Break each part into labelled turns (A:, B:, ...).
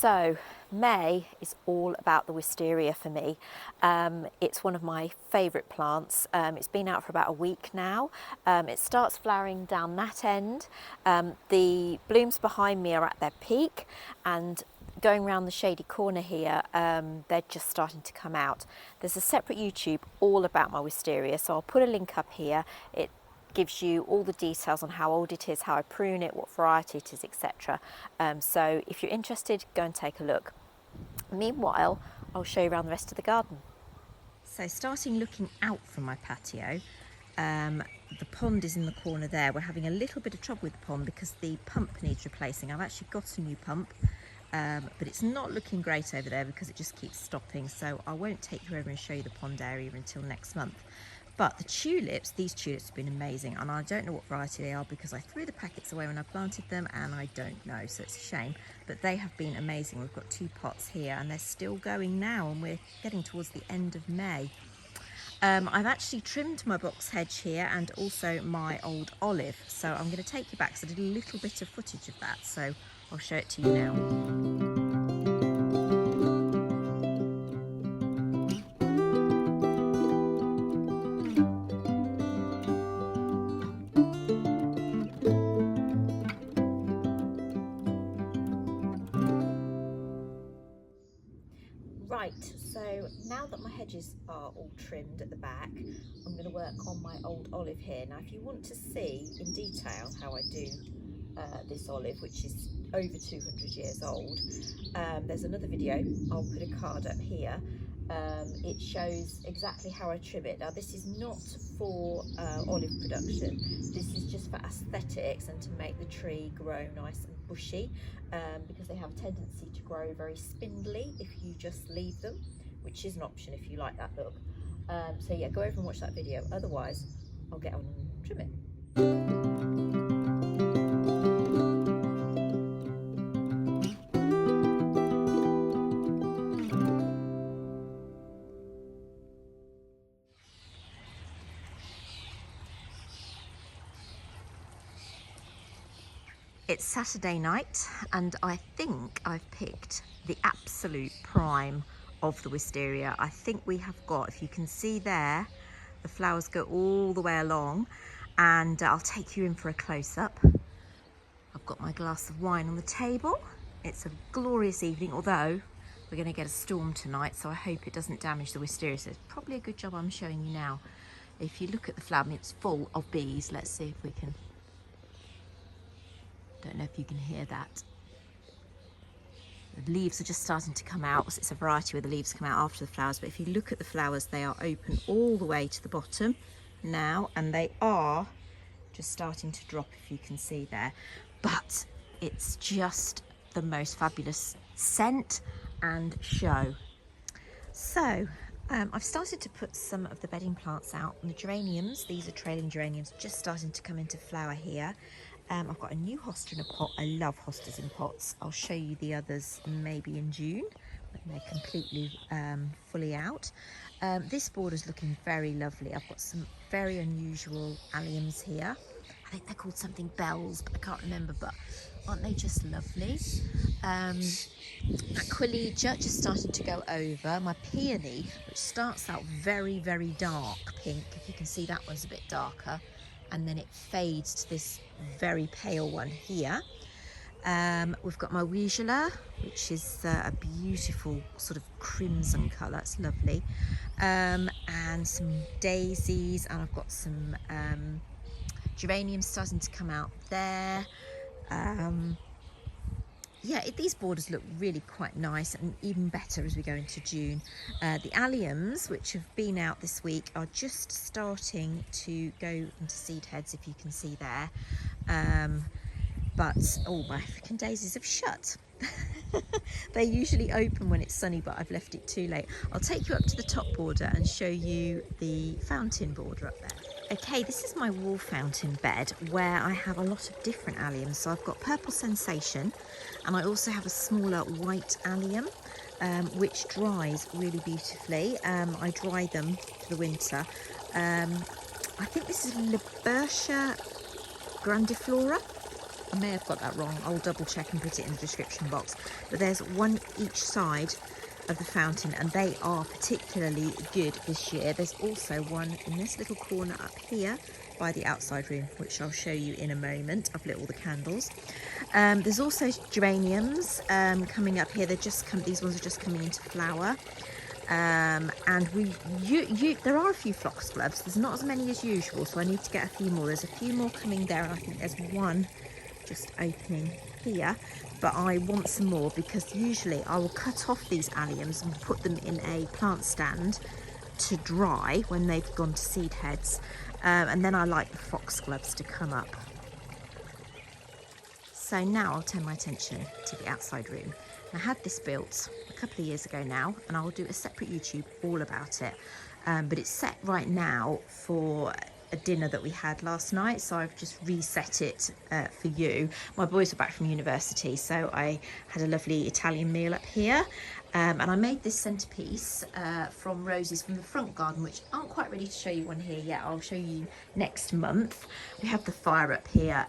A: So May is all about the wisteria for me. It's one of my favourite plants. It's been out for about a week now. It starts flowering down that end. The blooms behind me are at their peak, and going around the shady corner here, they're just starting to come out. There's a separate YouTube all about my wisteria, so I'll put a link up here. It gives you all the details on how old it is, how I prune it, what variety it is, etc. So if you're interested, go and take a look. Meanwhile, I'll show you around the rest of the garden. So starting looking out from my patio, the pond is in the corner there. We're having a little bit of trouble with the pond because the pump needs replacing. I've actually got a new pump, but it's not looking great over there because it just keeps stopping. So I won't take you over and show you the pond area until next month. But the tulips, these tulips have been amazing, and I don't know what variety they are because I threw the packets away when I planted them and I don't know, so it's a shame. But they have been amazing. We've got 2 pots here and they're still going now, and we're getting towards the end of May. I've actually trimmed my box hedge here and also my old olive, so I'm going to take you back because I did a little bit of footage of that, so I'll show it to you now. Right, so now that my hedges are all trimmed at the back, I'm going to work on my old olive here. Now, if you want to see in detail how I do this olive, which is over 200 years old, there's another video. I'll put a card up here. It shows exactly how I trim it. Now, this is not for olive production. This is just for aesthetics and to make the tree grow nice and bushy, because they have a tendency to grow very spindly if you just leave them, which is an option if you like that look. So yeah, go over and watch that video. Otherwise, I'll get on and trim it. It's Saturday night and I think I've picked the absolute prime of the wisteria. I think we have got, if you can see there, the flowers go all the way along, and I'll take you in for a close-up. I've got my glass of wine on the table. It's a glorious evening, although we're going to get a storm tonight, so I hope it doesn't damage the wisteria. So it's probably a good job I'm showing you now. If you look at the flower, I mean, it's full of bees. Let's see if we can... Don't know if you can hear that. The leaves are just starting to come out. It's a variety where the leaves come out after the flowers, but if you look at the flowers, they are open all the way to the bottom now, and they are just starting to drop, if you can see there. But it's just the most fabulous scent and show. So I've started to put some of the bedding plants out, and the geraniums, these are trailing geraniums, just starting to come into flower here. I've got a new hosta in a pot. I love hostas in pots. I'll show you the others maybe in June when they're completely fully out. This border's looking very lovely. I've got some very unusual alliums here. I think they're called something bells, but I can't remember, but aren't they just lovely? Aquilegia just starting to go over. My peony, which starts out very, very dark pink. If you can see, that one's a bit darker. And then it fades to this very pale one here. We've got my Wisteria, which is a beautiful sort of crimson colour. It's lovely. And some daisies, and I've got some geraniums starting to come out there. Yeah, these borders look really quite nice, and even better as we go into June. The alliums, which have been out this week, are just starting to go into seed heads, if you can see there. But, oh, my freaking daisies have shut. They usually open when it's sunny, but I've left it too late. I'll take you up to the top border and show you the fountain border up there. Okay, this is my wall fountain bed where I have a lot of different alliums. So I've got Purple Sensation, and I also have a smaller white allium, which dries really beautifully. I dry them for the winter. I think this is Libertia grandiflora. I may have got that wrong. I'll double check and put it in the description box. But there's one each side of the fountain, and they are particularly good this year. There's also one in this little corner up here by the outside room, which I'll show you in a moment. I've lit all the candles. There's also geraniums coming up here. These ones are just coming into flower. And there are a few foxgloves. There's not as many as usual, so I need to get a few more. There's a few more coming there, and I think there's one just opening here, but I want some more because usually I will cut off these alliums and put them in a plant stand to dry when they've gone to seed heads, and then I like the foxgloves to come up. So now I'll turn my attention to the outside room. I had this built a couple of years ago now, and I'll do a separate YouTube all about it, but it's set right now for a dinner that we had last night, so I've just reset it for you. My boys were back from university, so I had a lovely Italian meal up here, and I made this centerpiece from roses from the front garden, which aren't quite ready to show you one here yet. I'll show you next month. We have the fire up here.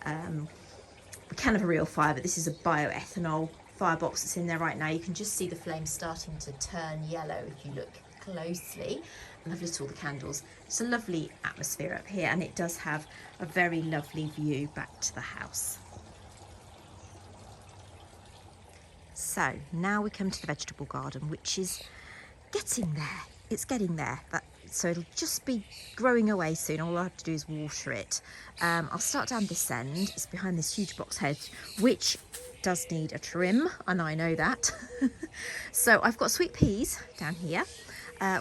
A: We can have a real fire, but this is a bioethanol firebox that's in there right now. You can just see the flames starting to turn yellow if you look closely. And I've lit all the candles. It's a lovely atmosphere up here, and it does have a very lovely view back to the house. So now we come to the vegetable garden, which is getting there. It's getting there. So it'll just be growing away soon. All I have to do is water it. I'll start down this end. It's behind this huge box hedge, which does need a trim, and I know that. So I've got sweet peas down here,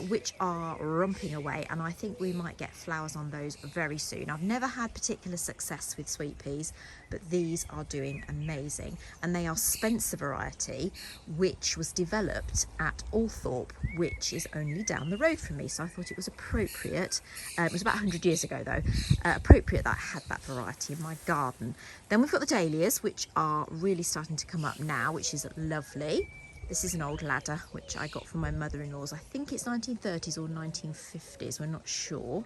A: which are romping away, and I think we might get flowers on those very soon. I've never had particular success with sweet peas, but these are doing amazing, and they are Spencer variety, which was developed at Althorpe, which is only down the road from me. So I thought it was appropriate, it was about 100 years ago though, appropriate that I had that variety in my garden. Then we've got the dahlias, which are really starting to come up now, which is lovely. This is an old ladder, which I got from my mother-in-law's. I think it's 1930s or 1950s, we're not sure.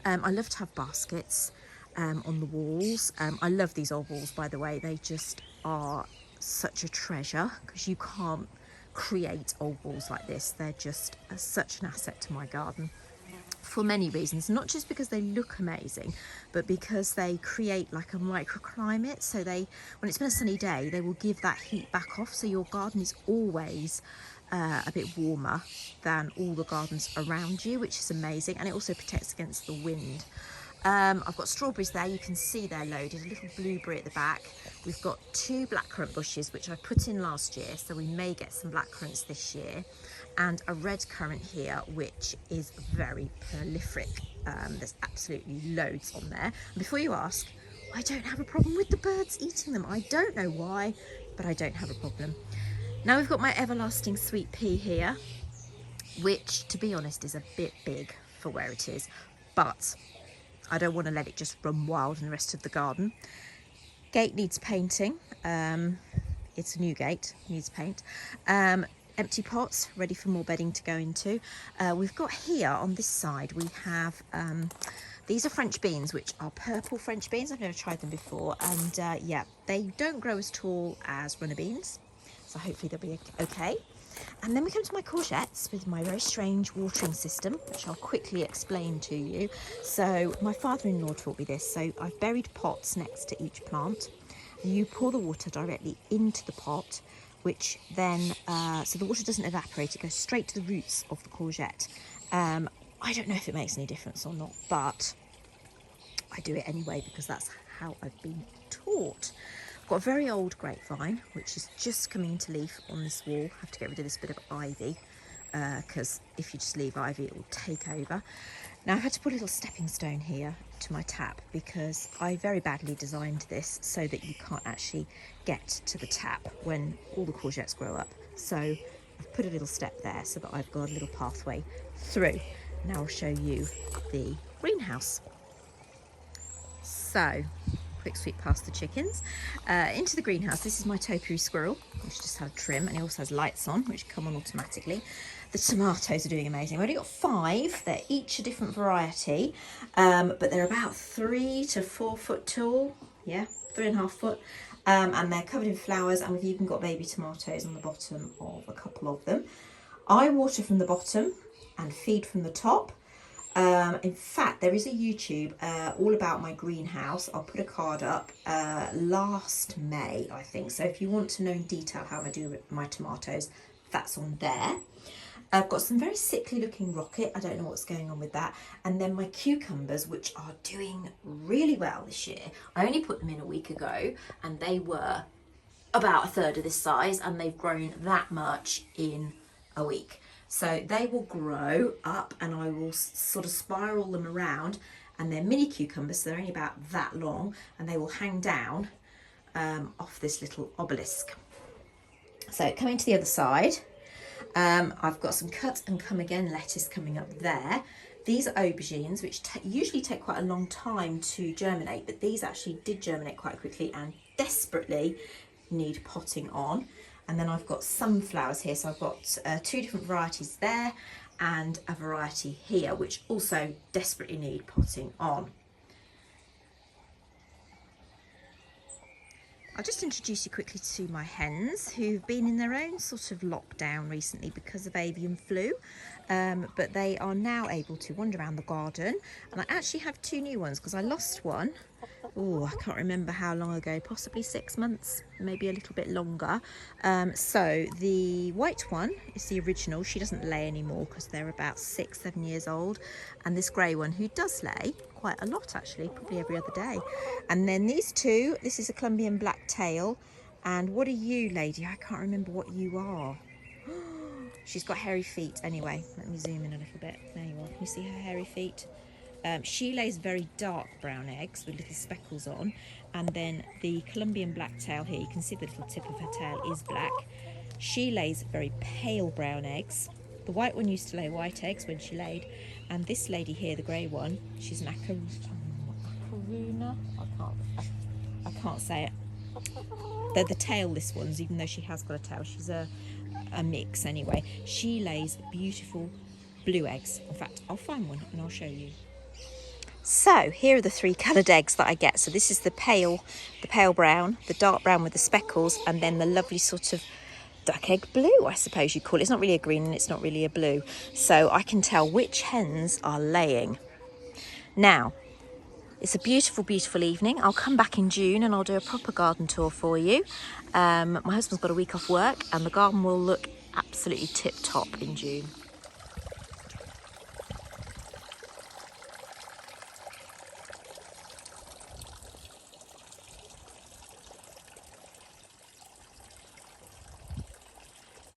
A: I love to have baskets on the walls. I love these old walls, by the way. They just are such a treasure because you can't create old walls like this. They're just such an asset to my garden for many reasons, not just because they look amazing, but because they create like a microclimate. So when it's been a sunny day, they will give that heat back off, so your garden is always a bit warmer than all the gardens around you, which is amazing, and it also protects against the wind. I've got strawberries there, you can see they're loaded, a little blueberry at the back. We've got 2 blackcurrant bushes, which I put in last year, so we may get some blackcurrants this year, and a red currant here, which is very prolific. There's absolutely loads on there. And before you ask, I don't have a problem with the birds eating them. I don't know why, but I don't have a problem. Now we've got my everlasting sweet pea here, which, to be honest, is a bit big for where it is, but I don't want to let it just run wild in the rest of the garden. Gate needs painting. It's a new gate, needs paint. Empty pots ready for more bedding to go into. We've got here on this side, we have these are French beans, which are purple French beans. I've never tried them before, and yeah, they don't grow as tall as runner beans, so hopefully they'll be okay. And then we come to my courgettes with my very strange watering system, which I'll quickly explain to you. So my father-in-law taught me this. So I've buried pots next to each plant. You pour the water directly into the pot, which then, so the water doesn't evaporate, it goes straight to the roots of the courgette. I don't know if it makes any difference or not, but I do it anyway because that's how I've been taught. Got a very old grapevine, which is just coming into leaf on this wall. I have to get rid of this bit of ivy, because if you just leave ivy, it will take over. Now I've had to put a little stepping stone here to my tap because I very badly designed this so that you can't actually get to the tap when all the courgettes grow up. So I've put a little step there so that I've got a little pathway through. Now I'll show you the greenhouse. So, quick sweep past the chickens, into the greenhouse. This is my topiary squirrel, which just had a trim, and he also has lights on, which come on automatically. The tomatoes are doing amazing. We've only got 5. They're each a different variety, but they're about 3 to 4 foot tall. Yeah, 3.5 foot.
B: and they're covered in flowers, and we've even got baby tomatoes on the bottom of a couple of them. I water from the bottom and feed from the top. In fact, there is a YouTube all about my greenhouse. I'll put a card up last May, I think. So if you want to know in detail how I do my tomatoes, that's on there. I've got some very sickly looking rocket. I don't know what's going on with that. And then my cucumbers, which are doing really well this year. I only put them in a week ago and they were about a third of this size, and they've grown that much in a week. So they will grow up and I will sort of spiral them around, and they're mini cucumbers, so they're only about that long, and they will hang down off this little obelisk. So coming to the other side, I've got some cut and come again lettuce coming up there. These are aubergines, which usually take quite a long time to germinate, but these actually did germinate quite quickly and desperately need potting on. And then I've got sunflowers here, so I've got 2 different varieties there and a variety here, which also desperately need potting on. I'll just introduce you quickly to my hens, who've been in their own sort of lockdown recently because of avian flu, but they are now able to wander around the garden. And I actually have 2 new ones because I lost one. Oh, I can't remember how long ago, possibly 6 months, maybe a little bit longer. So the white one is the original. She doesn't lay anymore because they're about 6-7 years old. And this grey one, who does lay quite a lot actually, probably every other day. And then these 2, this is a Colombian blacktail. And what are you, lady? I can't remember what you are. She's got hairy feet. Anyway, let me zoom in a little bit. There you are. Can you see her hairy feet? She lays very dark brown eggs with little speckles on, and then the Colombian blacktail here, you can see the little tip of her tail is black. She lays very pale brown eggs. The white one used to lay white eggs when she laid, and this lady here, the grey one, she's an acaruna. I can't say it. They're the tailless ones, even though she has got a tail. She's a mix anyway. She lays beautiful blue eggs. In fact, I'll find one and I'll show you. So here are the 3 coloured eggs that I get. So this is the pale brown, the dark brown with the speckles, and then the lovely sort of duck egg blue, I suppose you call it. It's not really a green and it's not really a blue. So I can tell which hens are laying. Now, it's a beautiful, beautiful evening. I'll come back in June and I'll do a proper garden tour for you. My husband's got a week off work and the garden will look absolutely tip-top in June.